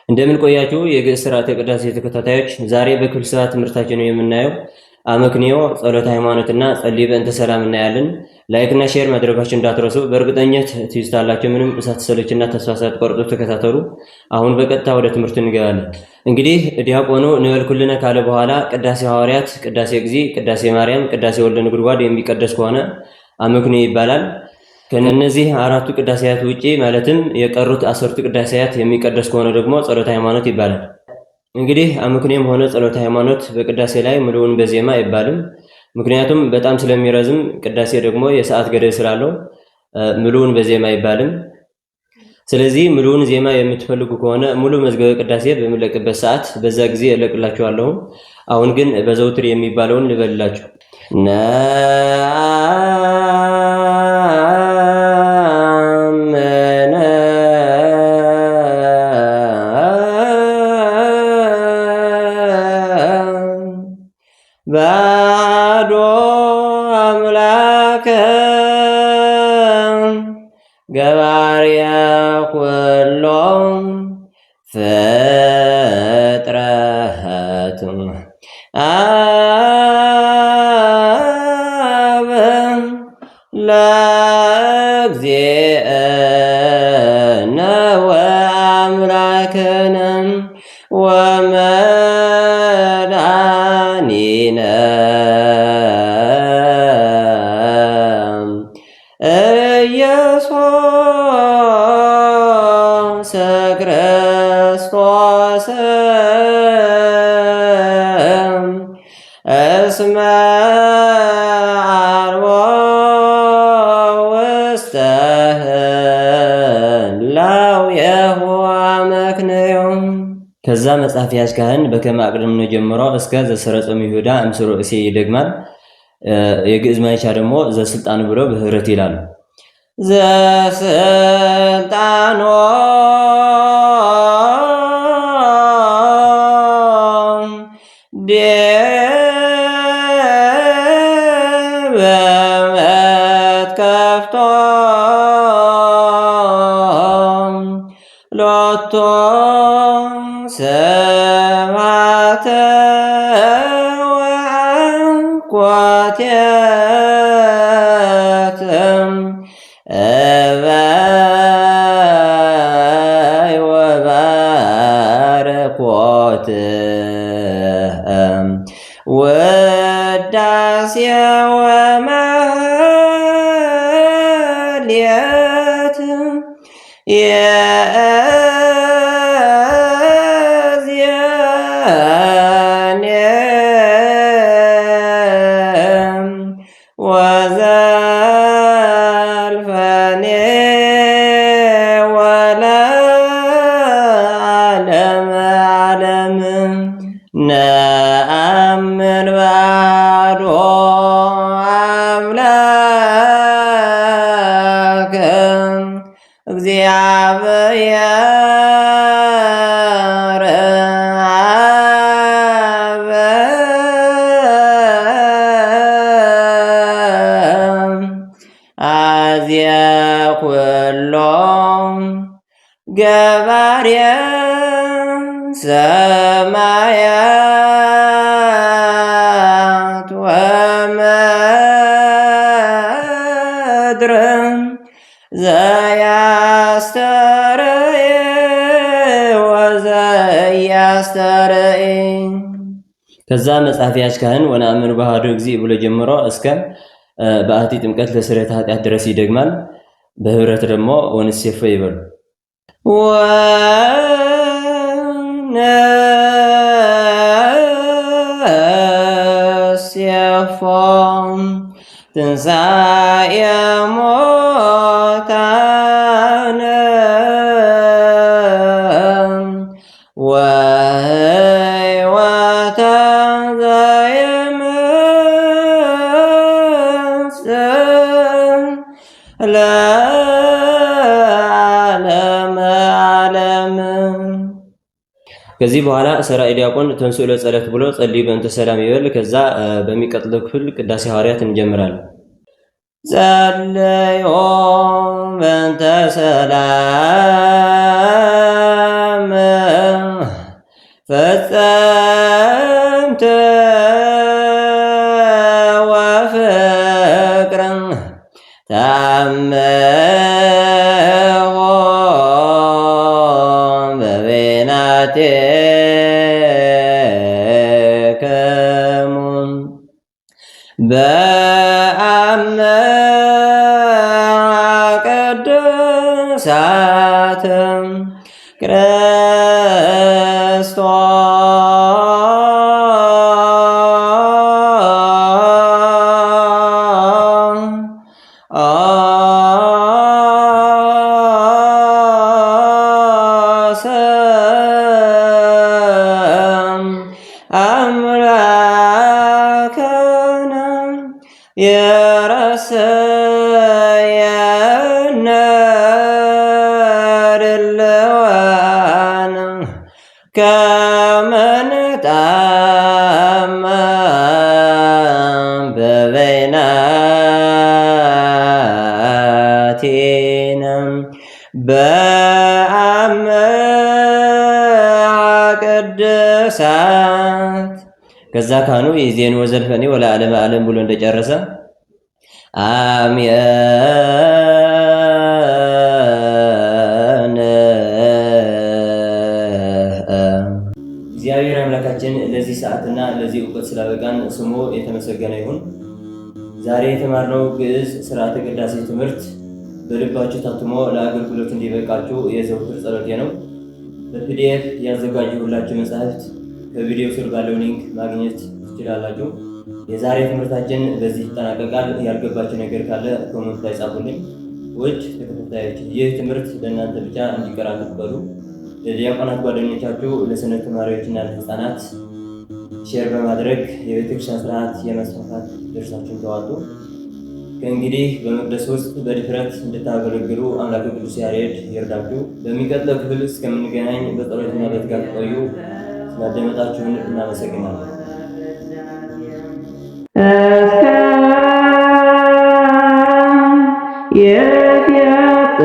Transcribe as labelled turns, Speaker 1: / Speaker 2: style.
Speaker 1: እንደምን ቆያችሁ የግዕዝ ሥርዓተ ቅዳሴ ተከታታዮች፣ ዛሬ በክፍል 7 ትምህርታችን የምናየው አመክንዮ፣ ጸሎተ ሃይማኖትና ጸልይ በእንተ ሰላም እናያለን። ላይክና ሼር ማድረጋችሁ እንዳትረሱ። በእርግጠኝነት ትይዙታላችሁ። ምንም ሳትሰለቹና ተስፋ ሳትቆርጡ ተከታተሉ። አሁን በቀጥታ ወደ ትምህርቱ እንገባለን። እንግዲህ ዲያቆኑ ንበልኩልነ ካለ በኋላ ቅዳሴ ሐዋርያት፣ ቅዳሴ እግዚእ፣ ቅዳሴ ማርያም፣ ቅዳሴ ወልደ ነጎድጓድ የሚቀደስ ከሆነ አመክንዮ ይባላል። ከነዚህ አራቱ ቅዳሴያት ውጪ ማለትም የቀሩት 10ቱ ቅዳሴያት የሚቀደስ ከሆነ ደግሞ ጸሎተ ሃይማኖት ይባላል። እንግዲህ አመክንዮም ሆነ ጸሎተ ሃይማኖት በቅዳሴ ላይ ሙሉውን በዜማ አይባልም። ምክንያቱም በጣም ስለሚረዝም፣ ቅዳሴ ደግሞ የሰዓት ገደብ ስላለው ሙሉውን በዜማ አይባልም። ስለዚህ ሙሉውን ዜማ የምትፈልጉ ከሆነ ሙሉ መዝገበ ቅዳሴ በሚለቅበት ሰዓት በዛ ጊዜ እለቅላችኋለሁ። አሁን ግን በዘውትር የሚባለውን ልበልላችሁ። ባዶ አምላከ ገባርያ ኩሎም ፍጥረት አብ ለእግዚእነ ወአምላክነ ወመድኃኒነ ኢየሱስ ክርስቶስ እስመ አልቦ ውስተ ህላዌሁ አመክንዮ። ከዛ መጽሐፍ ያዝ ካህን በከመ አቅድምነ ጀምሮ እስከ ዘሰረጾም ይሁዳ እምስሮ እሴይ ይደግማል። የግዕዝ ማይቻ ደግሞ ዘስልጣን ብሎ በህብረት ይላሉ። ዘስልጣኖ ዲበ መትከፍቶ ሎቶ ስብሐተ ወአኮቴት እበይ ወባረኮት ውዳሴ ወማህሌት የእዝየኔ ወዘልፈኔ ወለዓለመ ዓለም ነአምን ባዶ አምላክ እግዚአብሔር አብ አዝየ ኩሎ ገባርየ ሰማያት ወምድር ዘያስተርእይ ወዘያስተርእይ። ከዛ መጽሐፍ ያዝ ካህን ወነአምን በአሐዱ እግዚእ ብሎ ጀምሮ እስከ በአቲ ጥምቀት ለስርየተ ኃጢአት ድረስ ይደግማል። በህብረት ደግሞ ወንሴፎ ይበሉ። ወንሴፎ ትንሣኤ ሙታነ ወሕይወተ ዘይምጽእ ፍጽም ለዓለመ ዓለም። ከዚህ በኋላ ሰራይ ዲያቆን ተንሥኡ ለጸሎት ብሎ ጸልዩ በእንተ ሰላም ይበል። ከዛ በሚቀጥለው ክፍል ቅዳሴ ሐዋርያት እንጀምራለን። ጸለዮ በእንተ ሰላም ፈጸምተ ወፍቅር ታመሆ በቤናቴከሙ በአመ ቅድሳት ክርስቶስ አምላከነ የረሰየነ ድልዋን ከመ ንጣመም በበይናቲነ በአመ ቅድሳት። ከዛ ካህኑ ይእዜኑ ወዘልፈኒ ወለዓለመ ዓለም ብሎ እንደጨረሰ አሜን። እግዚአብሔር አምላካችን ለዚህ ሰዓትና ለዚህ እውቀት ስላበቃን ስሙ የተመሰገነ ይሁን። ዛሬ የተማርነው ግዕዝ ስርዓተ ቅዳሴ ትምህርት በልባችሁ ታትሞ ለአገልግሎት እንዲበቃችሁ የዘውትር ጸሎቴ ነው። በፒዲኤፍ ያዘጋጀሁላችሁ መጽሐፍት ከቪዲዮ ስር ባለው ሊንክ ማግኘት ትችላላችሁ። የዛሬ ትምህርታችን በዚህ ይጠናቀቃል። ያልገባችሁ ነገር ካለ ኮሜንት ላይ ጻፉልኝ። ውድ ተከታታዮች ይህ ትምህርት ለእናንተ ብቻ እንዲቀር አትበሉ። ለዲያቆናት ጓደኞቻችሁ፣ ለሰንበት ተማሪዎችና ለሕፃናት ሼር በማድረግ የቤተክርስቲያን ስርዓት የመስፋፋት ድርሻችሁን ተዋጡ። ከእንግዲህ በመቅደስ ውስጥ በድፍረት እንድታገለግሉ አምላክ ቅዱስ ያሬድ ይርዳችሁ። በሚቀጥለው ክፍል እስከምንገናኝ በጸሎትና በትጋት ቆዩ። ስላደመጣችሁን እናመሰግናለን። እስከ